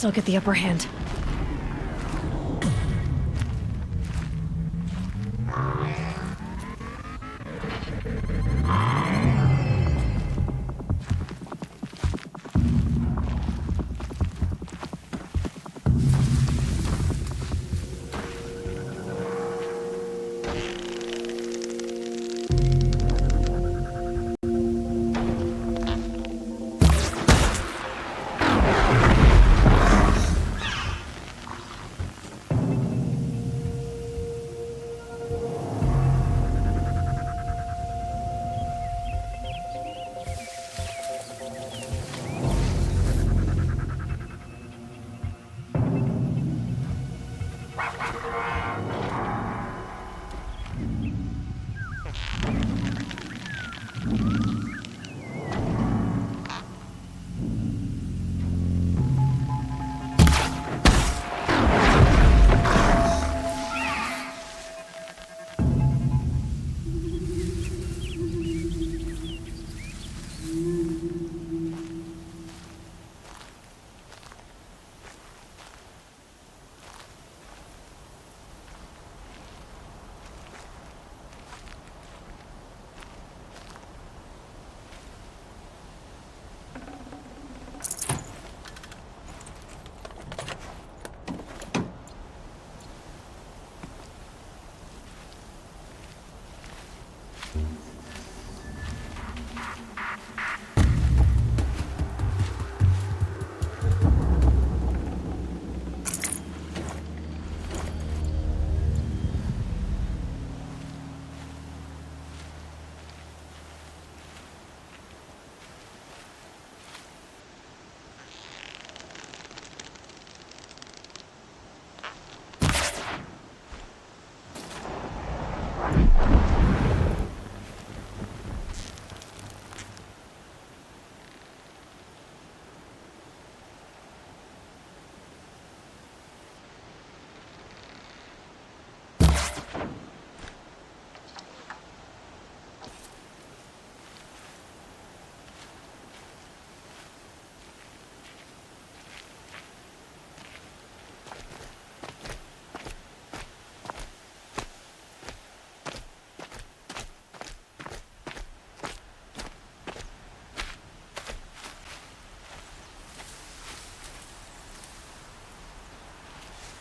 Guess I'll get the upper hand.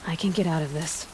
I can get out of this.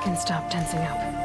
Can stop tensing up.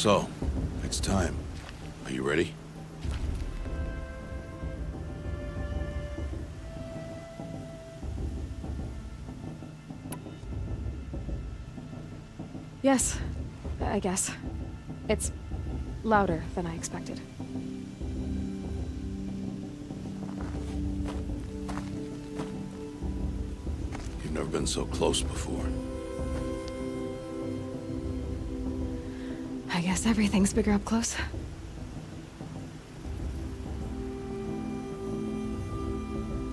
So, it's time. Are you ready? Yes, I guess. It's louder than I expected. You've never been so close before. I guess everything's bigger up close.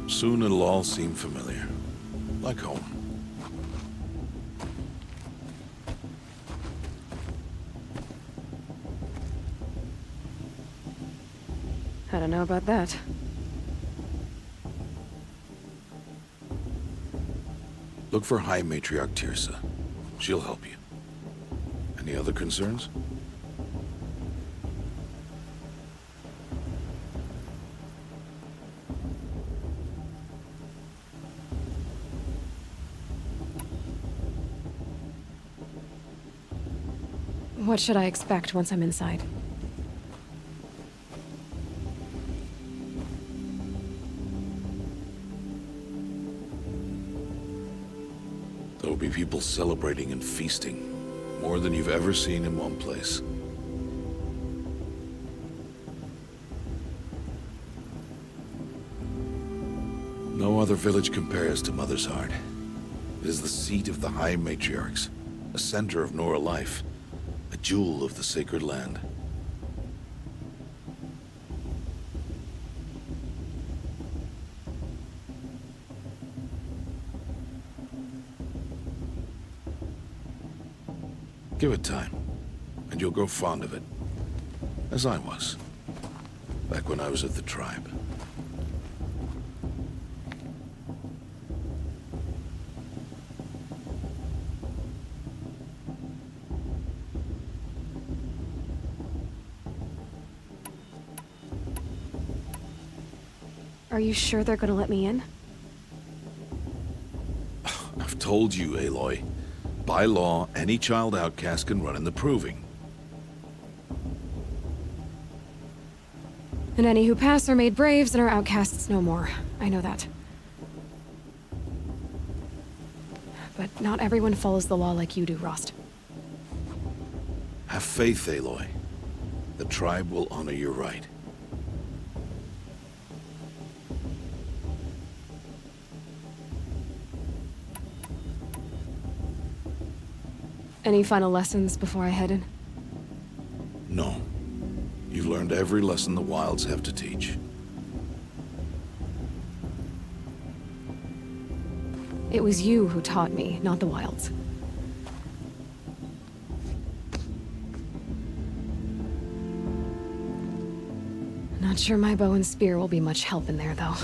Soon it'll all seem familiar. Like home. I don't know about that. Look for High Matriarch Teersa. She'll help you. Any other concerns? What should I expect once I'm inside? There will be people celebrating and feasting. More than you've ever seen in one place. No other village compares to Mother's Heart. It is the seat of the High Matriarchs, a center of Nora life, a jewel of the sacred land. Give it time, and you'll grow fond of it. As I was, back when I was at the tribe. Are you sure they're gonna let me in? I've told you, Aloy. By law, any child outcast can run in the Proving. And any who pass are made braves and are outcasts no more. I know that. But not everyone follows the law like you do, Rost. Have faith, Aloy. The tribe will honor your right. Any final lessons before I head in? No. You've learned every lesson the Wilds have to teach. It was you who taught me, not the Wilds. Not sure my bow and spear will be much help in there, though.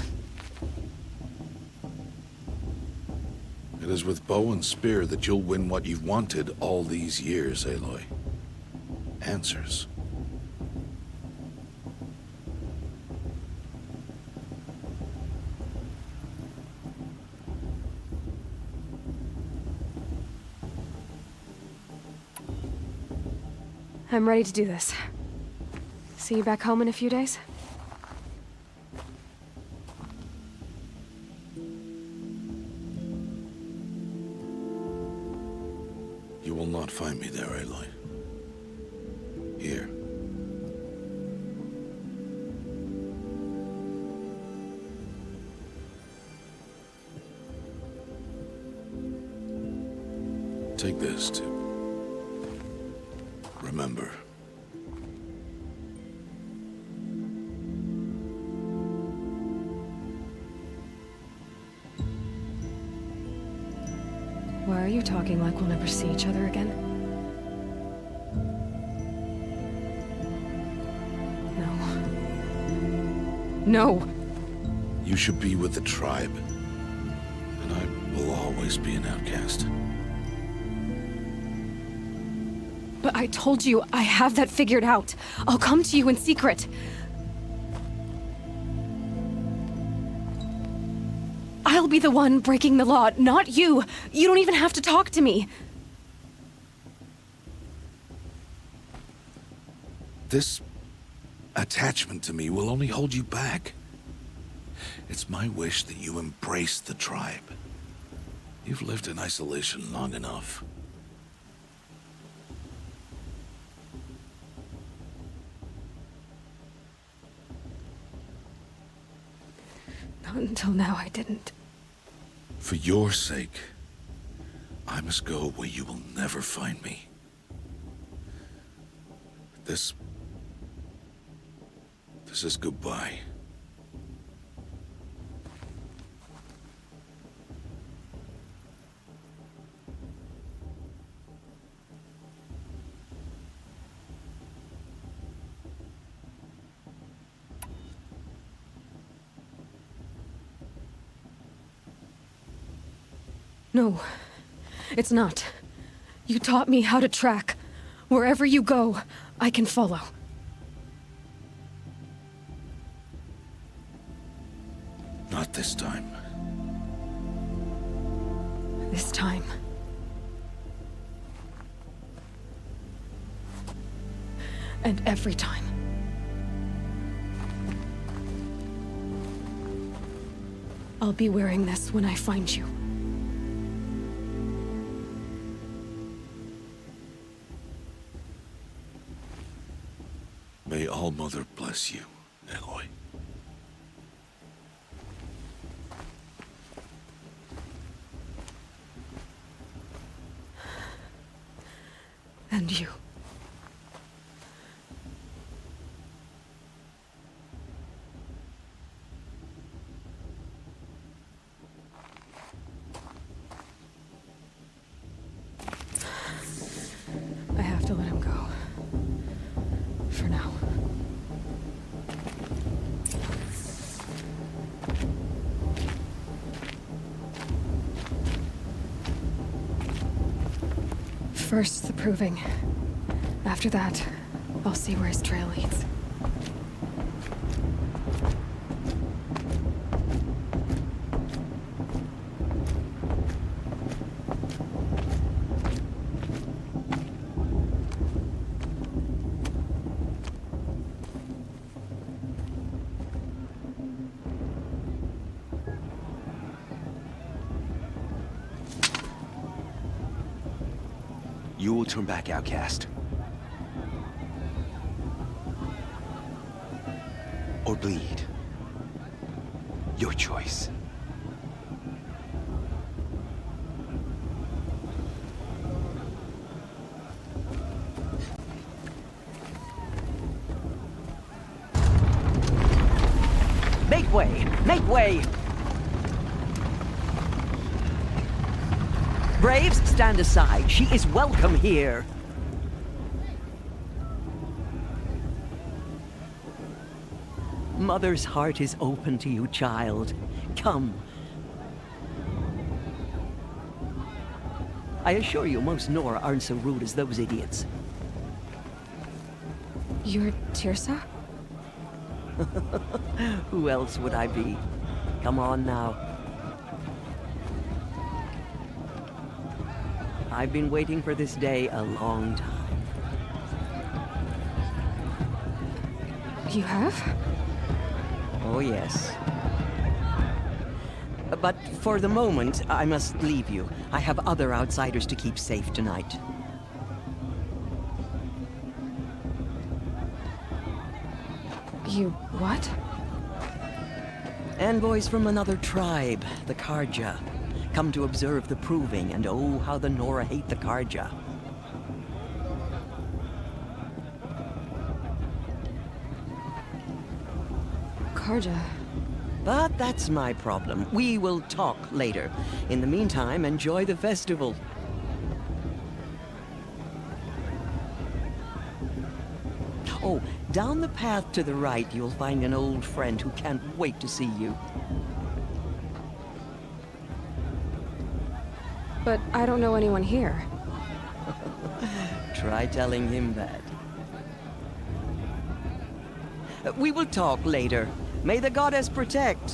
It is with bow and spear that you'll win what you've wanted all these years, Aloy. Answers. I'm ready to do this. See you back home in a few days? You will not find me there, Aloy. Here. Take this to remember. Why are you talking like we'll never see each other again? No. No! You should be with the tribe. And I will always be an outcast. But I told you, I have that figured out. I'll come to you in secret. I'll be the one breaking the law, not you. You don't even have to talk to me. This attachment to me will only hold you back. It's my wish that you embrace the tribe. You've lived in isolation long enough. Not until now, I didn't. For your sake, I must go where you will never find me. This is goodbye. No, it's not. You taught me how to track. Wherever you go, I can follow. Not this time. This time. And every time. I'll be wearing this when I find you. May All-Mother bless you, Aloy. And you. I have to let him go. For now. First, the proving. After that, I'll see where his trail leads. You will turn back, outcast. Or bleed. Your choice. Make way! Make way! Braves, stand aside. She is welcome here. Mother's heart is open to you, child. Come. I assure you, most Nora aren't so rude as those idiots. You're Teersa? Who else would I be? Come on now. I've been waiting for this day a long time. You have? Oh, yes. But for the moment, I must leave you. I have other outsiders to keep safe tonight. You what? Envoys from another tribe, the Carja, come to observe the proving, and oh, how the Nora hate the Carja. Carja. But that's my problem. We will talk later. In the meantime, enjoy the festival. Oh, down the path to the right, you'll find an old friend who can't wait to see you. But I don't know anyone here. Try telling him that. We will talk later. May the goddess protect.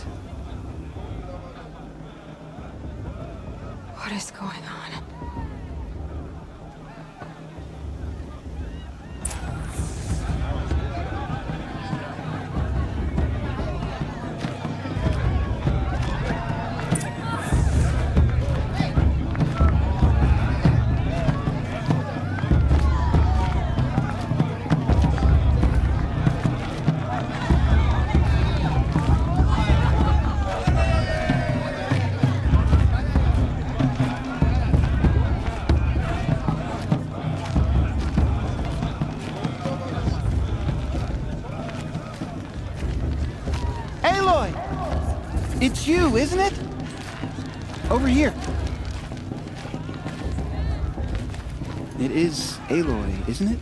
What is going on? Aloy! It's you, isn't it? Over here. It is Aloy, isn't it?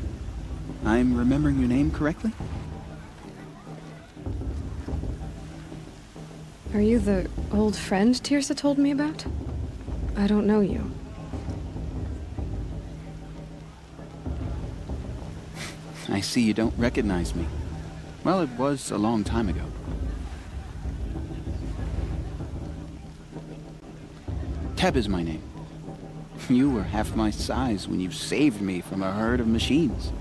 I'm remembering your name correctly? Are you the old friend Tirsa told me about? I don't know you. I see you don't recognize me. Well, it was a long time ago. Teb is my name. You were half my size when you saved me from a herd of machines.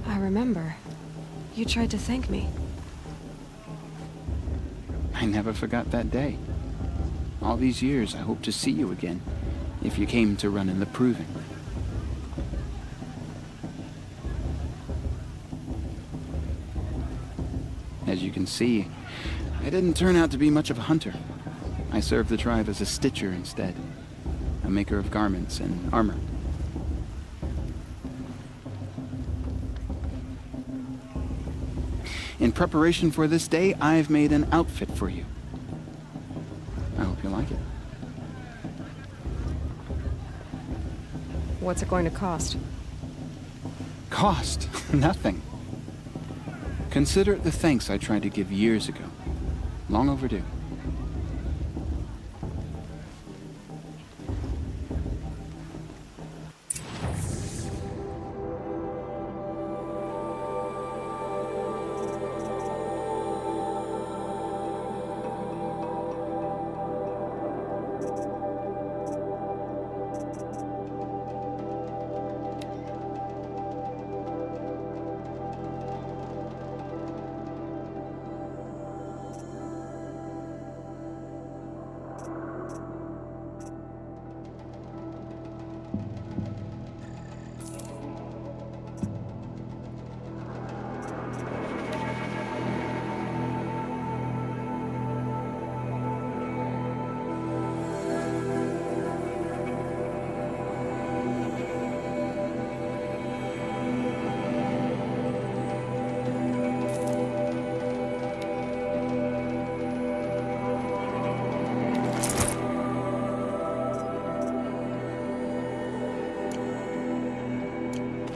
I remember. You tried to thank me. I never forgot that day. All these years, I hope to see you again, if you came to run in the Proving. As you can see, I didn't turn out to be much of a hunter. I served the tribe as a stitcher instead, a maker of garments and armor. In preparation for this day, I've made an outfit for you. I hope you like it. What's it going to cost? Cost? Nothing. Consider it the thanks I tried to give years ago. Long overdue.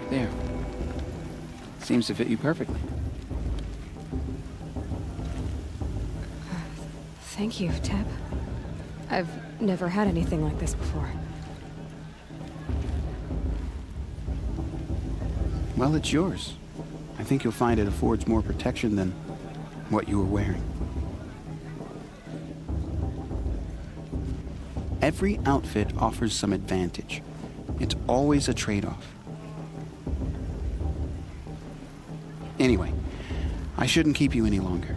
There. Seems to fit you perfectly. Thank you, Teb. I've never had anything like this before. Well, it's yours. I think you'll find it affords more protection than what you were wearing. Every outfit offers some advantage. It's always a trade-off. Anyway, I shouldn't keep you any longer.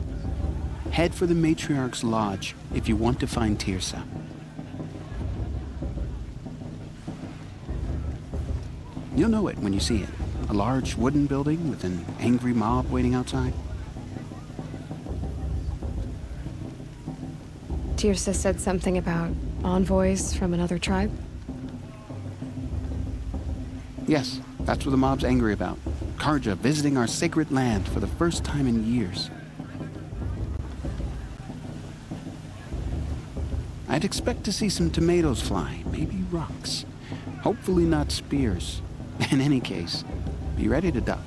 Head for the Matriarch's Lodge if you want to find Tirsa. You'll know it when you see it. A large wooden building with an angry mob waiting outside. Tirsa said something about envoys from another tribe? Yes, that's what the mob's angry about. Carja visiting our sacred land for the first time in years. I'd expect to see some tomatoes fly, maybe rocks. Hopefully not spears. In any case, be ready to duck.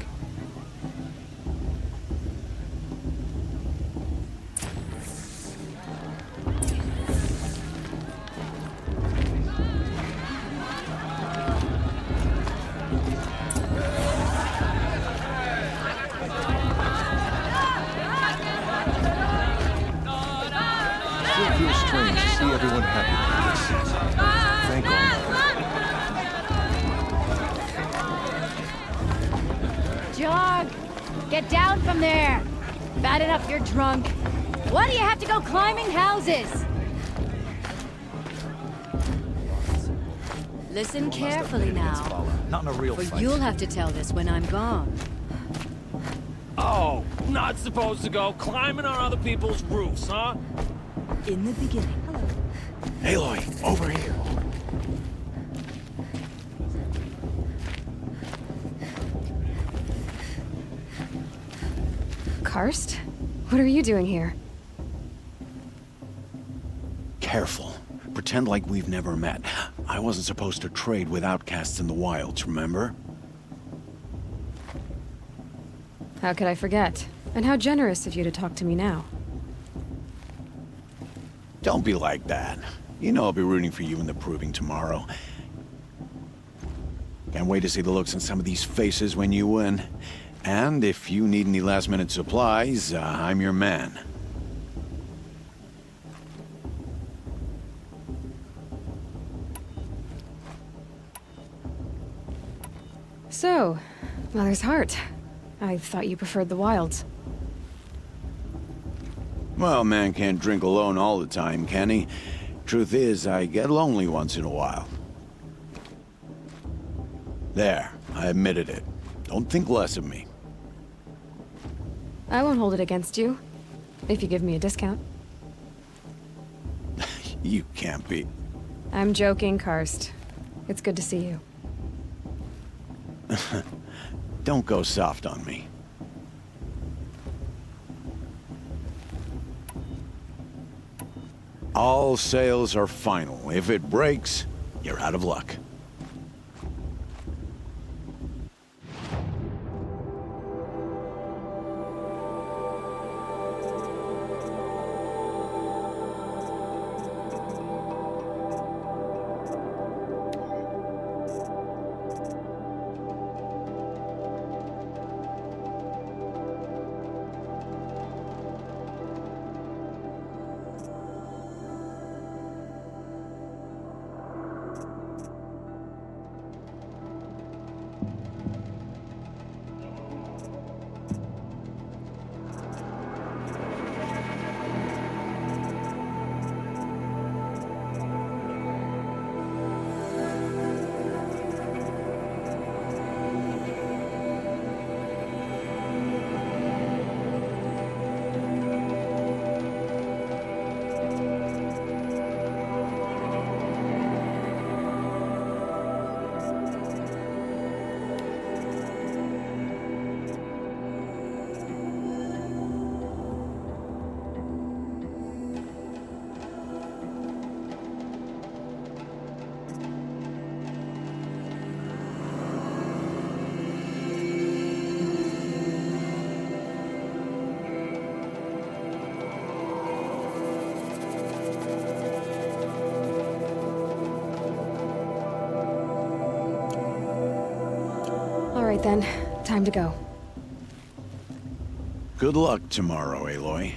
Still feels strange to see everyone happy like this. Thank God. Jog! Get down from there! Bad enough you're drunk. Why do you have to go climbing houses? Listen carefully now. Not in a real For fight. you'll have to tell this when I'm gone. Oh, not supposed to go climbing on other people's roofs, huh? In the beginning. Aloy, over here. Karst? What are you doing here? Careful. Pretend like we've never met. I wasn't supposed to trade with outcasts in the wilds, remember? How could I forget? And how generous of you to talk to me now. Don't be like that. You know I'll be rooting for you in the proving tomorrow. Can't wait to see the looks on some of these faces when you win. And if you need any last-minute supplies, I'm your man. So, Mother's Heart. I thought you preferred the wilds. Well, man can't drink alone all the time, can he? Truth is, I get lonely once in a while. There, I admitted it. Don't think less of me. I won't hold it against you, if you give me a discount. You can't be. I'm joking, Karst. It's good to see you. Don't go soft on me. All sales are final. If it breaks, you're out of luck. All right then, time to go. Good luck tomorrow, Aloy.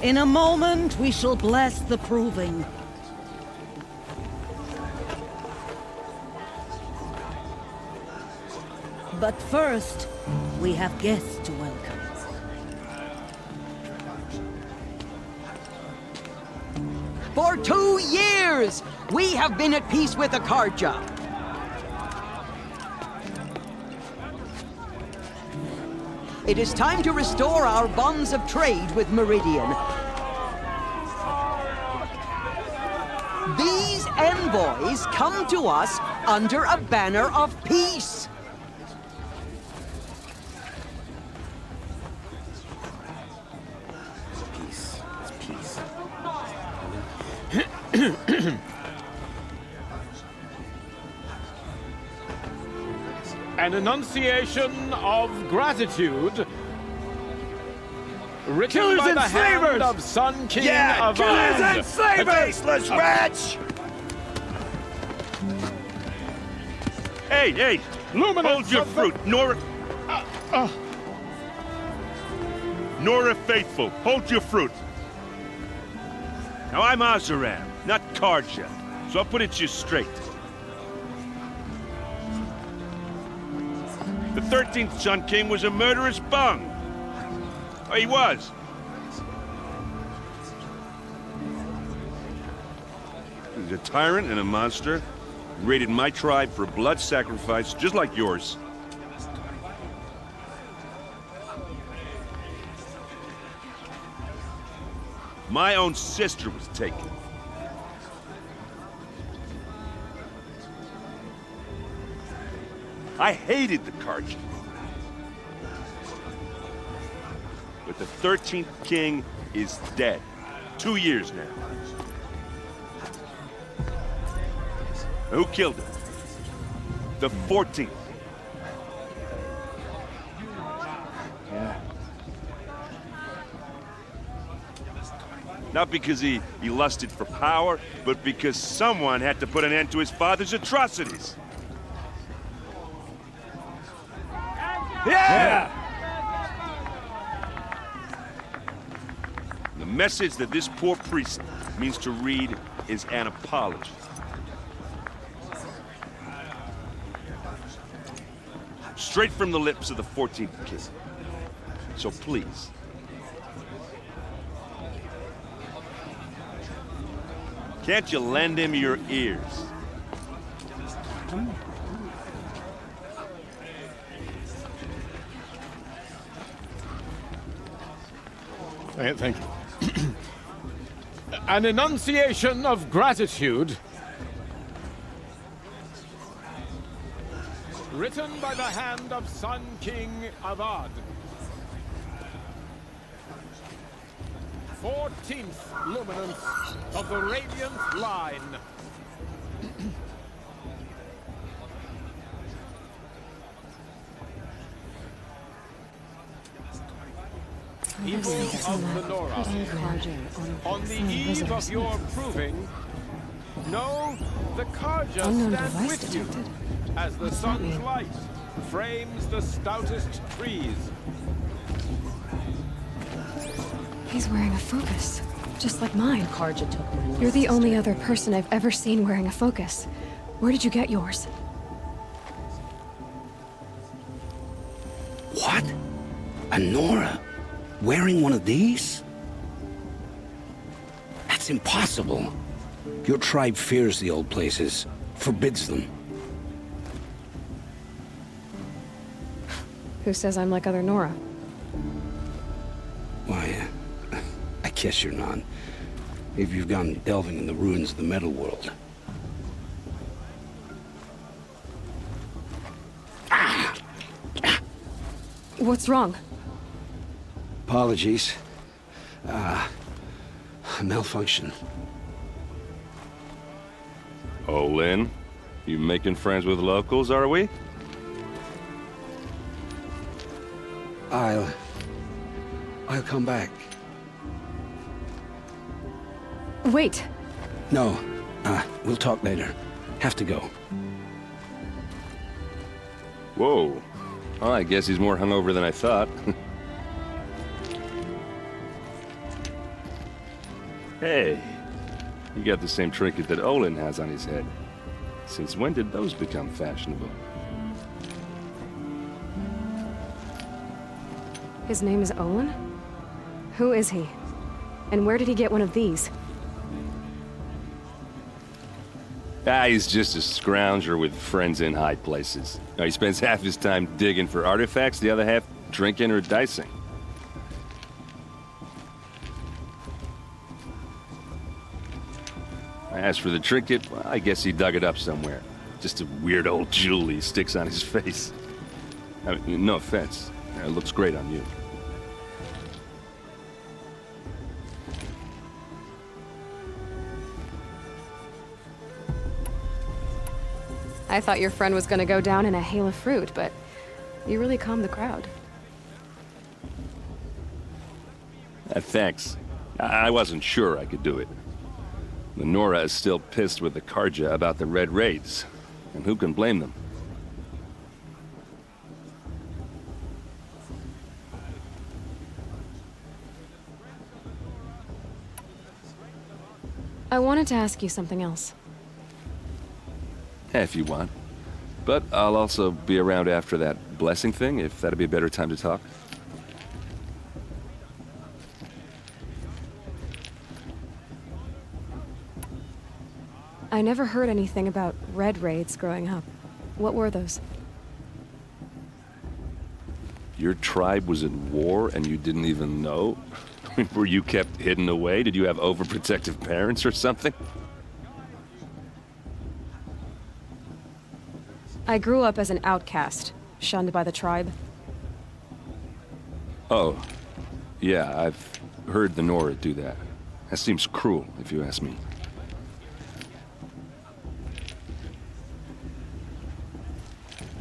In a moment, we shall bless the proving. But first, we have guests to welcome. For 2 years, we have been at peace with the Carja. It is time to restore our bonds of trade with Meridian. These envoys come to us under a banner of peace. An enunciation of gratitude written Killers by and the hand slavers! of Sun King Yeah, of killers and slavers! Faceless wretch! Hey! Hold your fruit, Nora. Nora Faithful, hold your fruit. Now I'm Oseram, not Carja, so I'll put it to you straight. The 13th Sun King was a murderous bung. Oh, he was. He's a tyrant and a monster. He raided my tribe for a blood sacrifice, just like yours. My own sister was taken. I hated the Carja. But the 13th king is dead. 2 years now. Who killed him? The 14th. Yeah. Not because he lusted for power, but because someone had to put an end to his father's atrocities. Yeah! The message that this poor priest means to read is an apology. Straight from the lips of the 14th king. So please. Can't you lend him your ears? Thank you. An enunciation of gratitude. Written by the hand of Sun King Avad. 14th luminance of the Radiant Line. People of the Nora, on the eve of your proving, know the Carja stand with you, as the sun's light frames the stoutest trees. He's wearing a focus, just like mine. Carja took my You're the only other person I've ever seen wearing a focus. Where did you get yours? What? A Nora? Wearing one of these? That's impossible. Your tribe fears the old places, forbids them. Who says I'm like other Nora? Why, I guess you're not. If you've gone delving in the ruins of the metal world. What's wrong? Apologies. Malfunction. Oh, Lynn, you making friends with locals, are we? I'll come back. Wait. No, we'll talk later. Have to go. Whoa. Well, I guess he's more hungover than I thought. Hey, you got the same trinket that Olin has on his head. Since when did those become fashionable? His name is Olin? Who is he? And where did he get one of these? He's just a scrounger with friends in high places. He spends half his time digging for artifacts, the other half drinking or dicing. As for the trinket, well, I guess he dug it up somewhere. Just a weird old jewel he sticks on his face. I mean, no offense. It looks great on you. I thought your friend was gonna go down in a hail of fruit, but you really calmed the crowd. Thanks. I wasn't sure I could do it. The Nora is still pissed with the Carja about the Red Raids, and who can blame them? I wanted to ask you something else. If you want. But I'll also be around after that blessing thing, if that'd be a better time to talk. I never heard anything about Red Raids growing up. What were those? Your tribe was in war and you didn't even know? Were you kept hidden away? Did you have overprotective parents or something? I grew up as an outcast, shunned by the tribe. Oh, yeah, I've heard the Nora do that. That seems cruel, if you ask me.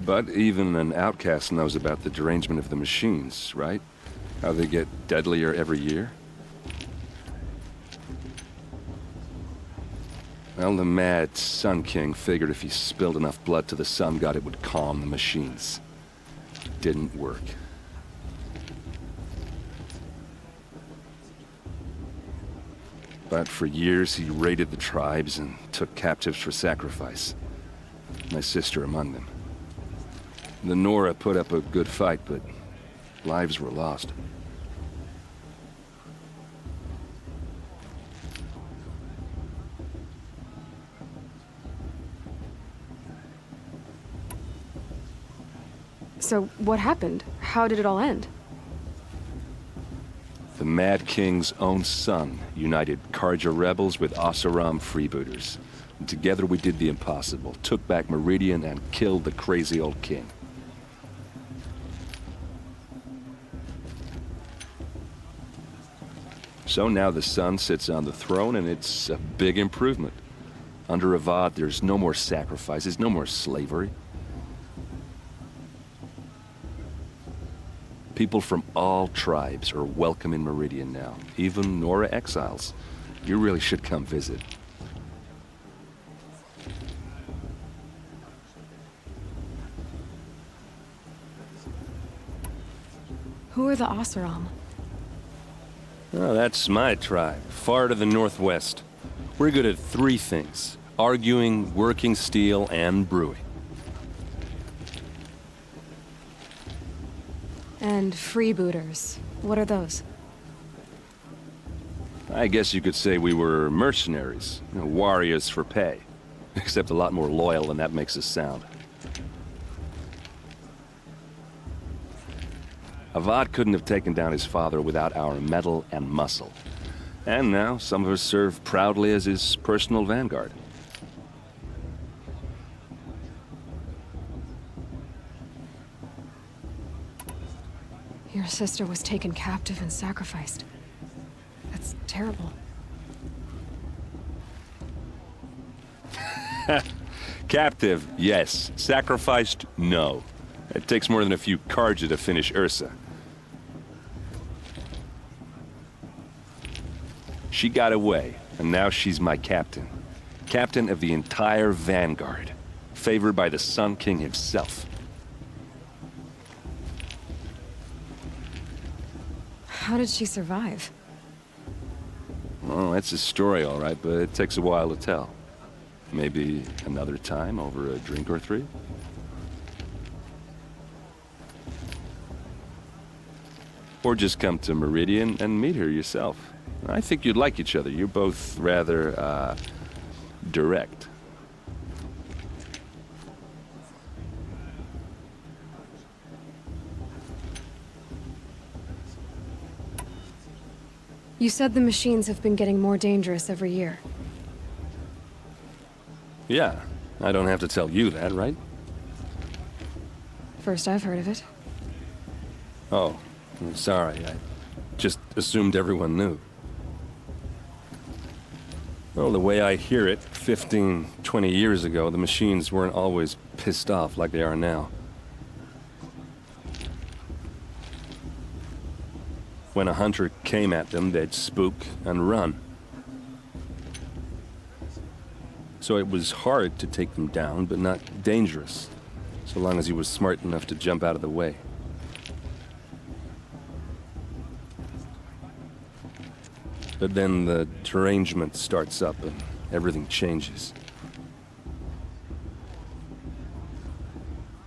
But even an outcast knows about the derangement of the machines, right? How they get deadlier every year? Well, the mad Sun King figured if he spilled enough blood to the Sun God, it would calm the machines. Didn't work. But for years, he raided the tribes and took captives for sacrifice. My sister among them. The Nora put up a good fight, but lives were lost. So, what happened? How did it all end? The Mad King's own son united Carja rebels with Oseram freebooters. And together we did the impossible, took back Meridian and killed the crazy old king. So now the Sun sits on the throne, and it's a big improvement. Under Avad, there's no more sacrifices, no more slavery. People from all tribes are welcome in Meridian now, even Nora exiles. You really should come visit. Who are the Oseram? Oh, that's my tribe, far to the northwest. We're good at three things: arguing, working steel, and brewing. And freebooters. What are those? I guess you could say we were mercenaries, warriors for pay. Except a lot more loyal than that makes us sound. Avad couldn't have taken down his father without our metal and muscle. And now, some of us serve proudly as his personal vanguard. Your sister was taken captive and sacrificed. That's terrible. Captive, yes. Sacrificed, no. It takes more than a few Carja to finish Ursa. She got away, and now she's my captain. Captain of the entire Vanguard. Favored by the Sun King himself. How did she survive? Well, that's a story, all right, but it takes a while to tell. Maybe another time over a drink or three? Or just come to Meridian and meet her yourself. I think you'd like each other. You're both rather, direct. You said the machines have been getting more dangerous every year. Yeah, I don't have to tell you that, right? First I've heard of it. Oh, I'm sorry. I just assumed everyone knew. Well, the way I hear it, 15, 20 years ago, the machines weren't always pissed off like they are now. When a hunter came at them, they'd spook and run. So it was hard to take them down, but not dangerous, so long as he was smart enough to jump out of the way. But then the derangement starts up and everything changes.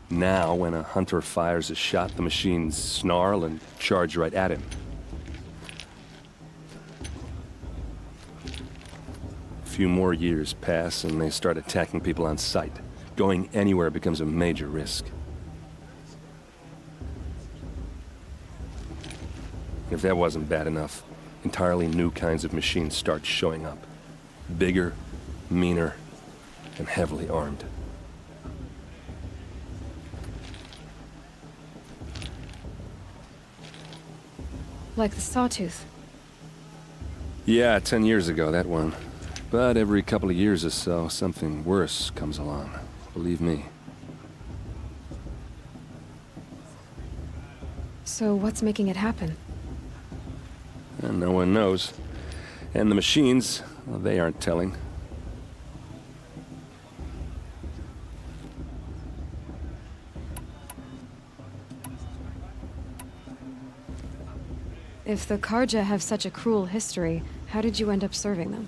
Now, when a hunter fires a shot, the machines snarl and charge right at him. A few more years pass and they start attacking people on sight. Going anywhere becomes a major risk. If that wasn't bad enough, entirely new kinds of machines start showing up. Bigger, meaner, and heavily armed. Like the Sawtooth. Yeah, 10 years ago, that one. But every couple of years or so, something worse comes along. Believe me. So what's making it happen? And no one knows. And the machines, well, they aren't telling. If the Karja have such a cruel history, how did you end up serving them?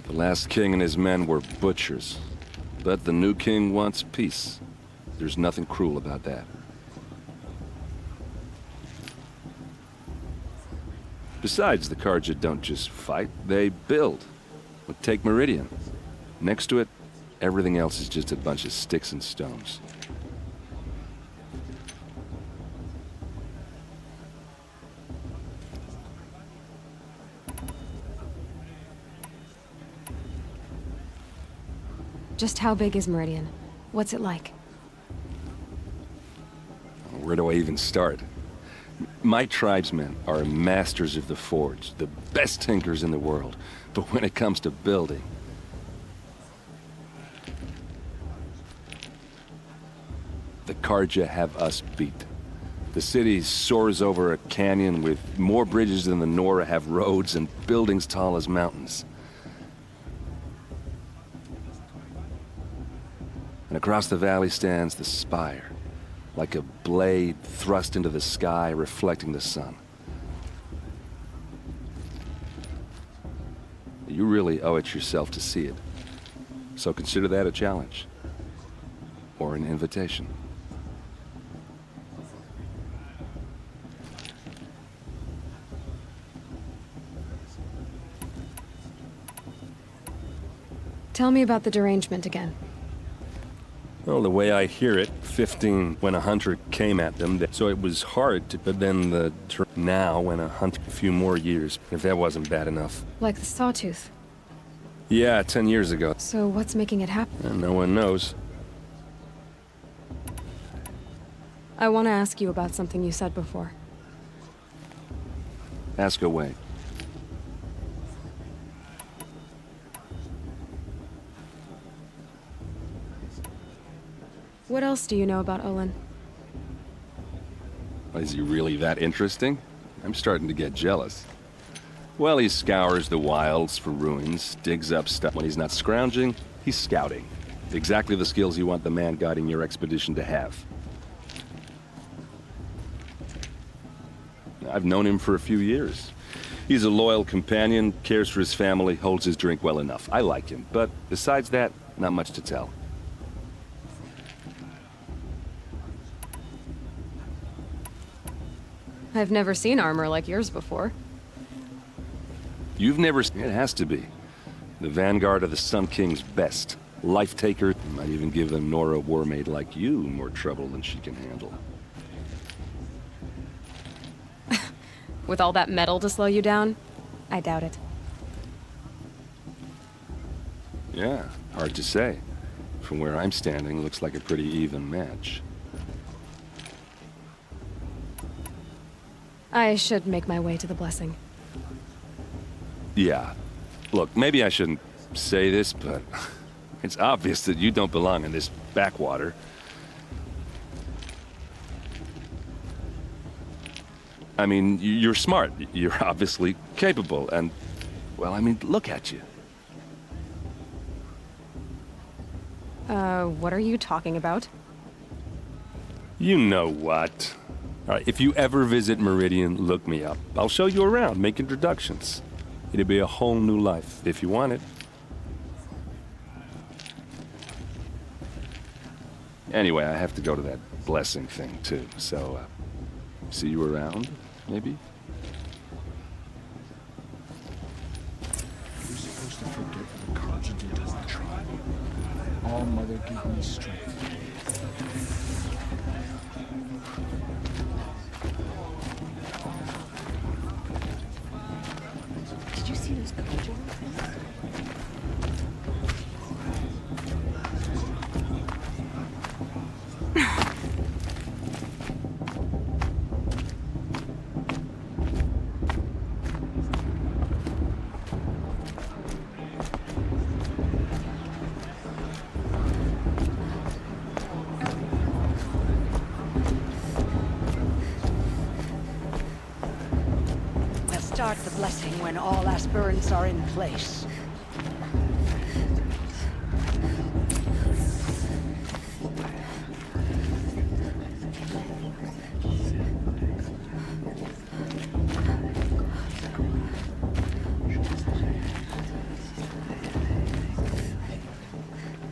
The last king and his men were butchers. But the new king wants peace. There's nothing cruel about that. Besides, the Karja don't just fight, they build. But take Meridian. Next to it, everything else is just a bunch of sticks and stones. Just how big is Meridian? What's it like? Where do I even start? My tribesmen are masters of the forge, the best tinkers in the world. But when it comes to building... the Karja have us beat. The city soars over a canyon with more bridges than the Nora have roads and buildings tall as mountains. And across the valley stands the spire, like a blade thrust into the sky, reflecting the sun. You really owe it yourself to see it. So consider that a challenge. Or an invitation. Tell me about the derangement again. Well, the way I hear it, 15 when a hunter came at them, so it was hard to, but then now when a hunter, a few more years, if that wasn't bad enough. Like the Sawtooth. Yeah, 10 years ago. So what's making it happen? And no one knows. I want to ask you about something you said before. Ask away. What else do you know about Olin? Is he really that interesting? I'm starting to get jealous. Well, he scours the wilds for ruins, digs up stuff. When he's not scrounging, he's scouting. Exactly the skills you want the man guiding your expedition to have. I've known him for a few years. He's a loyal companion, cares for his family, holds his drink well enough. I like him, but besides that, not much to tell. I've never seen armor like yours before. You've never seen it. Has to be. The vanguard of the Sun King's best. Life taker. Might even give a Nora warmaid like you more trouble than she can handle. With all that metal to slow you down? I doubt it. Yeah, hard to say. From where I'm standing, looks like a pretty even match. I should make my way to the blessing. Yeah. Look, maybe I shouldn't say this, but it's obvious that you don't belong in this backwater. I mean, you're smart. You're obviously capable, and, well, I mean, look at you. What are you talking about? You know what. All right, if you ever visit Meridian, look me up. I'll show you around, make introductions. It'll be a whole new life, if you want it. Anyway, I have to go to that blessing thing, too, so, see you around, maybe? You're supposed to forget what the Karja did to my tribe. All Mother give me strength. start the blessing when all aspirants are in place.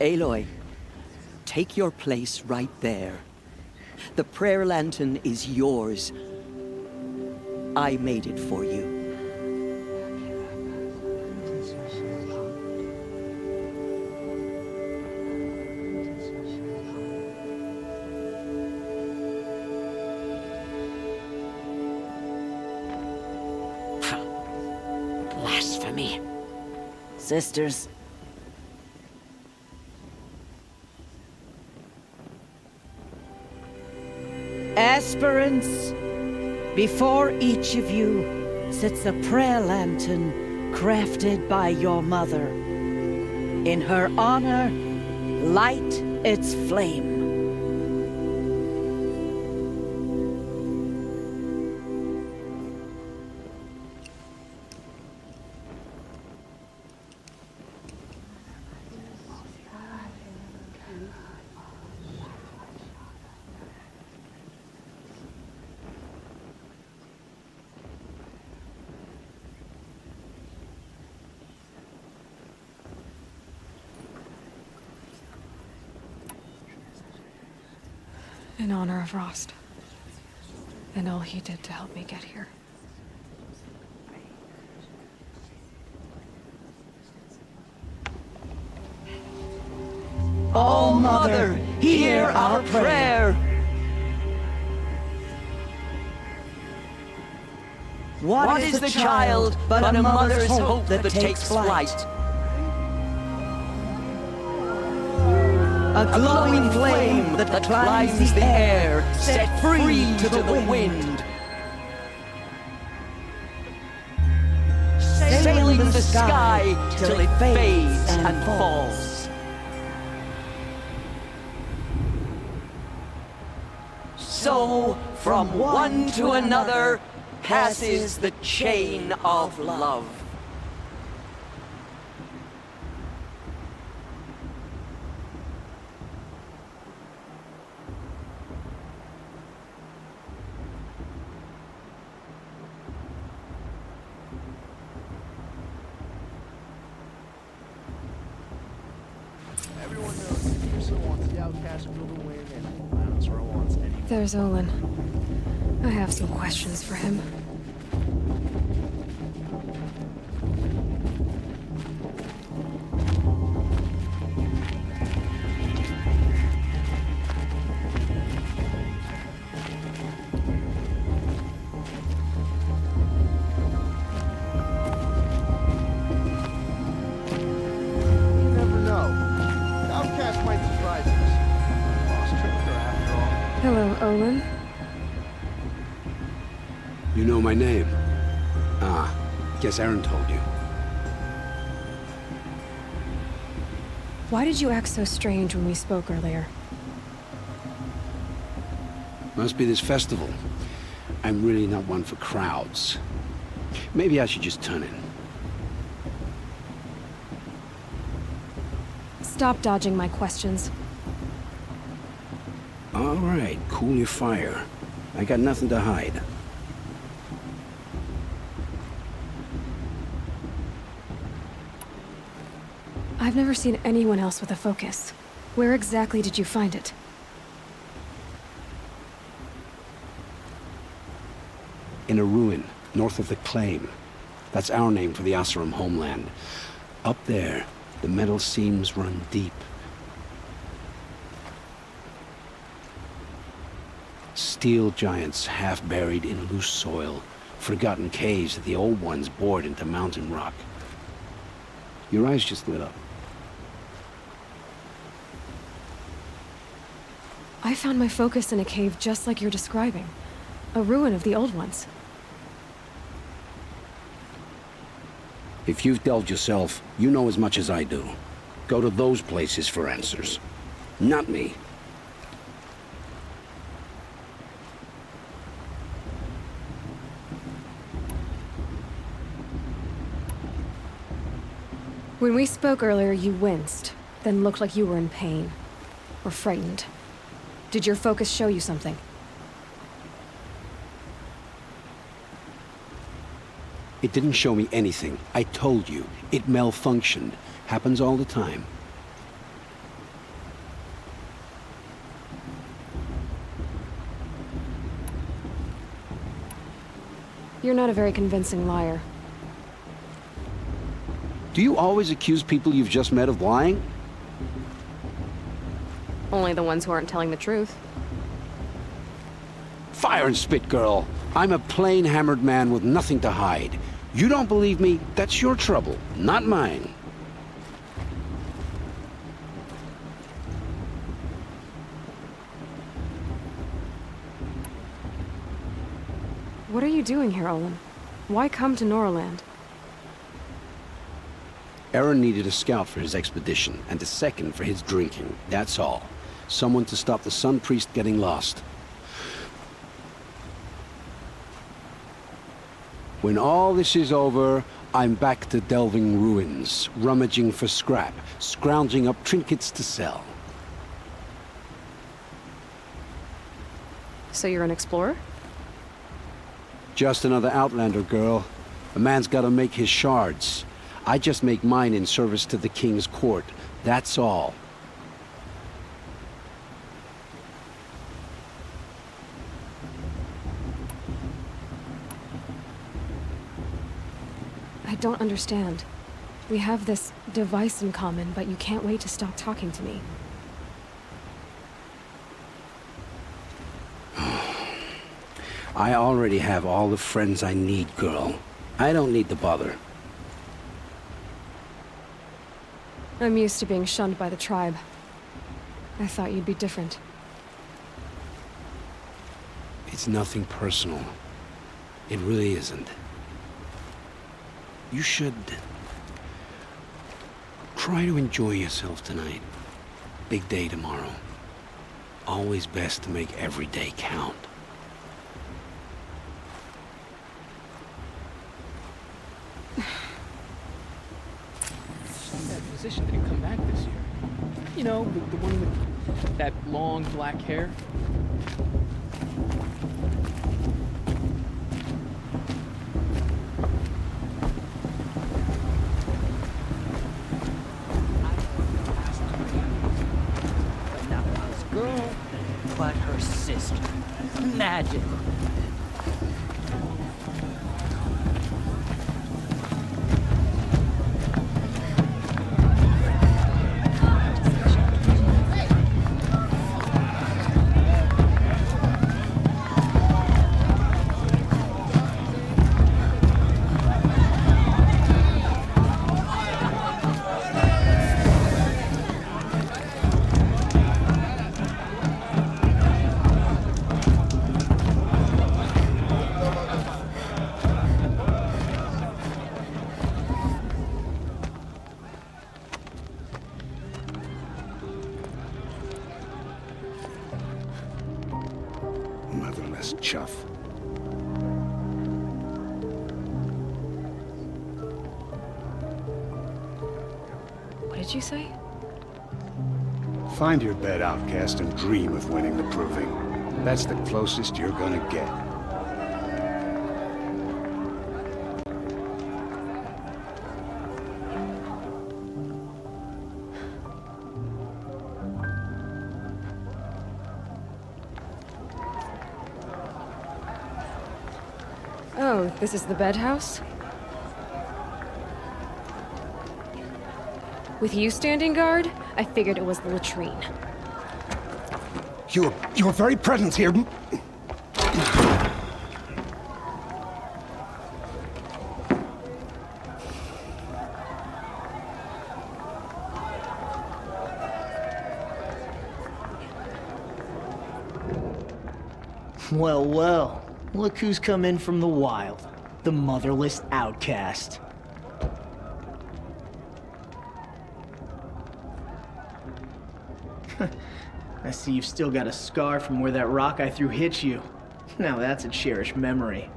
Aloy, take your place right there. The prayer lantern is yours. I made it for you. Blasphemy. Sisters. Aspirants, before each of you sits a prayer lantern crafted by your mother. In her honor, light its flame. In honor of Rost. And all he did to help me get here. All Mother, hear our prayer. What is the child but a mother's hope that takes flight? A glowing flame that climbs the air, set free to the wind. Sailing the sky till it fades and falls. So, from one to another, passes the chain of love. Everyone knows Ursa wants the outcast rule to win, and Lancero wants anyone. There's Olin. I have some questions for him. Hello, Olin. You know my name? Ah, guess Aaron told you. Why did you act so strange when we spoke earlier? Must be this festival. I'm really not one for crowds. Maybe I should just turn in. Stop dodging my questions. All right, cool your fire. I got nothing to hide. I've never seen anyone else with a focus. Where exactly did you find it? In a ruin, north of the Claim. That's our name for the Oseram homeland. Up there, the metal seams run deep. Steel giants half buried in loose soil. Forgotten caves that the old ones bored into mountain rock. Your eyes just lit up. I found my focus in a cave just like you're describing. A ruin of the old ones. If you've delved yourself, you know as much as I do. Go to those places for answers. Not me. When we spoke earlier, you winced, then looked like you were in pain. Or frightened. Did your focus show you something? It didn't show me anything. I told you. It malfunctioned. Happens all the time. You're not a very convincing liar. Do you always accuse people you've just met of lying? Only the ones who aren't telling the truth. Fire and spit, girl. I'm a plain hammered man with nothing to hide. You don't believe me? That's your trouble, not mine. What are you doing here, Olin? Why come to Norland? Aaron needed a scout for his expedition, and a second for his drinking. That's all. Someone to stop the Sun Priest getting lost. When all this is over, I'm back to delving ruins, rummaging for scrap, scrounging up trinkets to sell. So you're an explorer? Just another Outlander, girl. A man's gotta make his shards. I just make mine in service to the King's court. That's all. I don't understand. We have this device in common, but you can't wait to stop talking to me. I already have all the friends I need, girl. I don't need the bother. I'm used to being shunned by the tribe. I thought you'd be different. It's nothing personal. It really isn't. You should try to enjoy yourself tonight. Big day tomorrow. Always best to make every day count. That musician didn't come back this year. You know, the one with that long black hair. Not his girl, but her sister. Imagine. Motherless chuff. What did you say? Find your bed, outcast, and dream of winning the Proving. That's the closest you're gonna get. Oh, this is the bedhouse? With you standing guard, I figured it was the latrine. Your very presence here. Well, well. Look who's come in from the wild. The motherless outcast. I see you've still got a scar from where that rock I threw hit you. Now that's a cherished memory.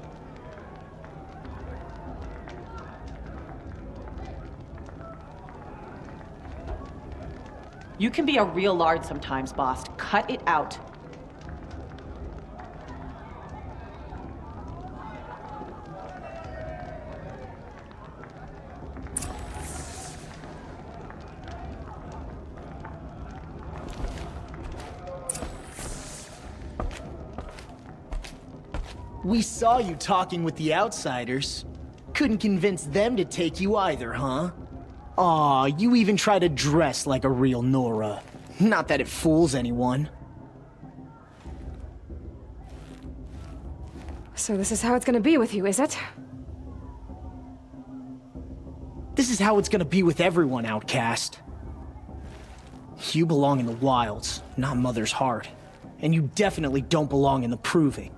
You can be a real lard sometimes, boss. Cut it out. We saw you talking with the outsiders. Couldn't convince them to take you either, huh? Aw, you even try to dress like a real Nora. Not that it fools anyone. So this is how it's gonna be with you, is it? This is how it's gonna be with everyone, Outcast. You belong in the wilds, not Mother's heart. And you definitely don't belong in the Proving.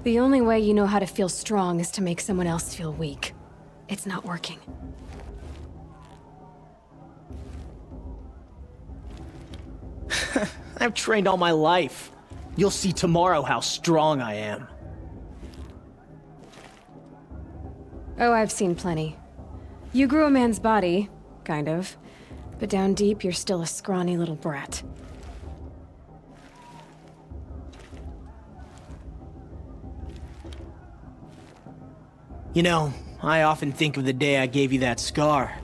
The only way you know how to feel strong is to make someone else feel weak. It's not working. I've trained all my life. You'll see tomorrow how strong I am. Oh, I've seen plenty. You grew a man's body, kind of. But down deep, you're still a scrawny little brat. You know, I often think of the day I gave you that scar.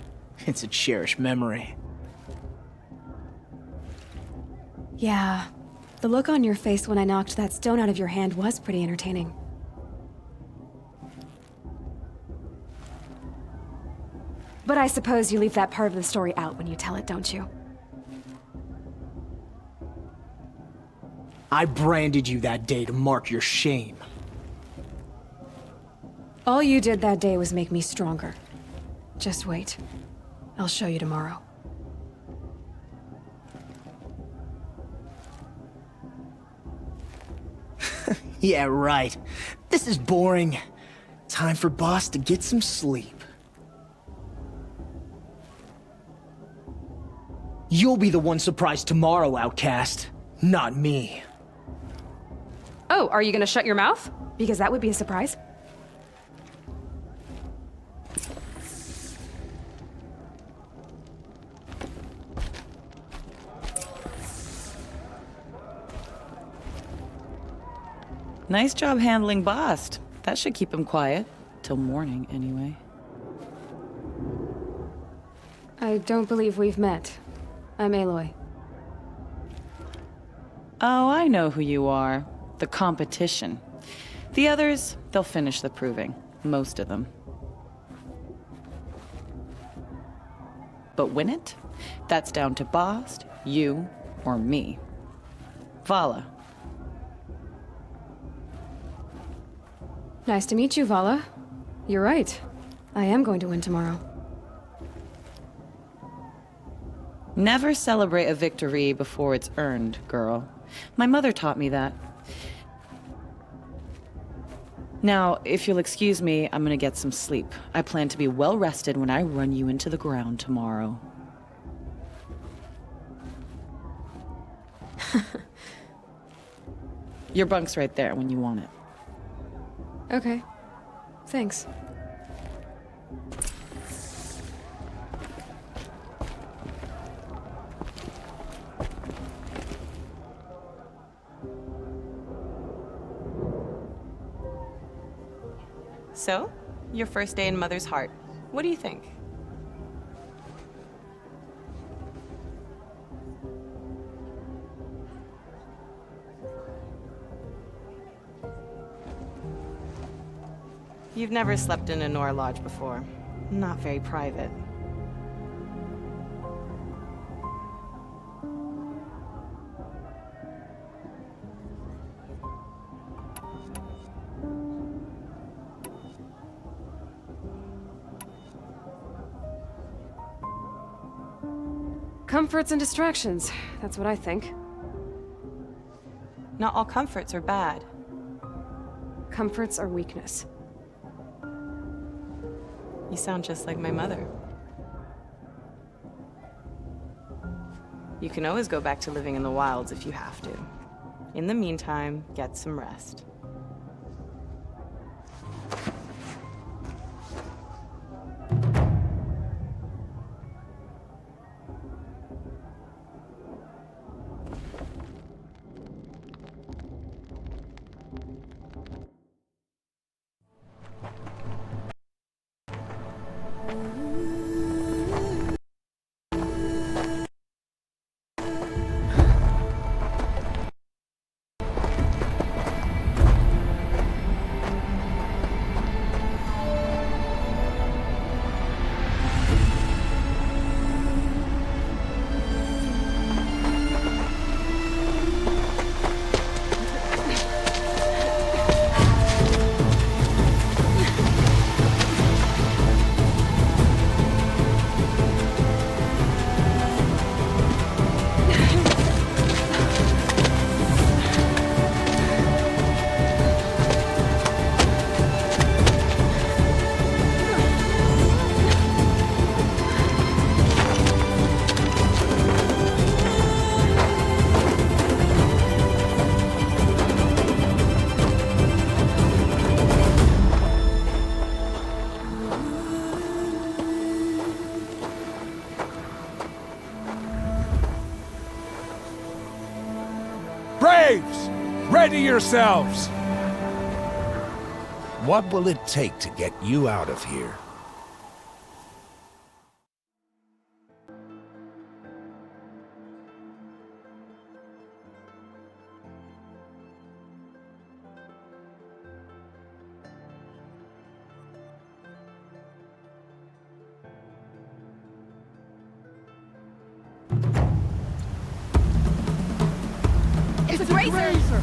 It's a cherished memory. Yeah. The look on your face when I knocked that stone out of your hand was pretty entertaining. But I suppose you leave that part of the story out when you tell it, don't you? I branded you that day to mark your shame. All you did that day was make me stronger. Just wait. I'll show you tomorrow. Yeah, right. This is boring. Time for Boss to get some sleep. You'll be the one surprised tomorrow, Outcast. Not me. Oh, are you gonna shut your mouth? Because that would be a surprise. Nice job handling Bast. That should keep him quiet. Till morning, anyway. I don't believe we've met. I'm Aloy. Oh, I know who you are. The competition. The others, they'll finish the proving. Most of them. But win it? That's down to Bast, you, or me. Vala. Nice to meet you, Vala. You're right. I am going to win tomorrow. Never celebrate a victory before it's earned, girl. My mother taught me that. Now, if you'll excuse me, I'm gonna get some sleep. I plan to be well rested when I run you into the ground tomorrow. Your bunk's right there when you want it. Okay. Thanks. So, your first day in Mother's heart. What do you think? You've never slept in a Nora Lodge before. Not very private. Comforts and distractions. That's what I think. Not all comforts are bad. Comforts are weakness. You sound just like my mother. You can always go back to living in the wilds if you have to. In the meantime, get some rest. Braves! Ready yourselves! What will it take to get you out of here? It's a razor!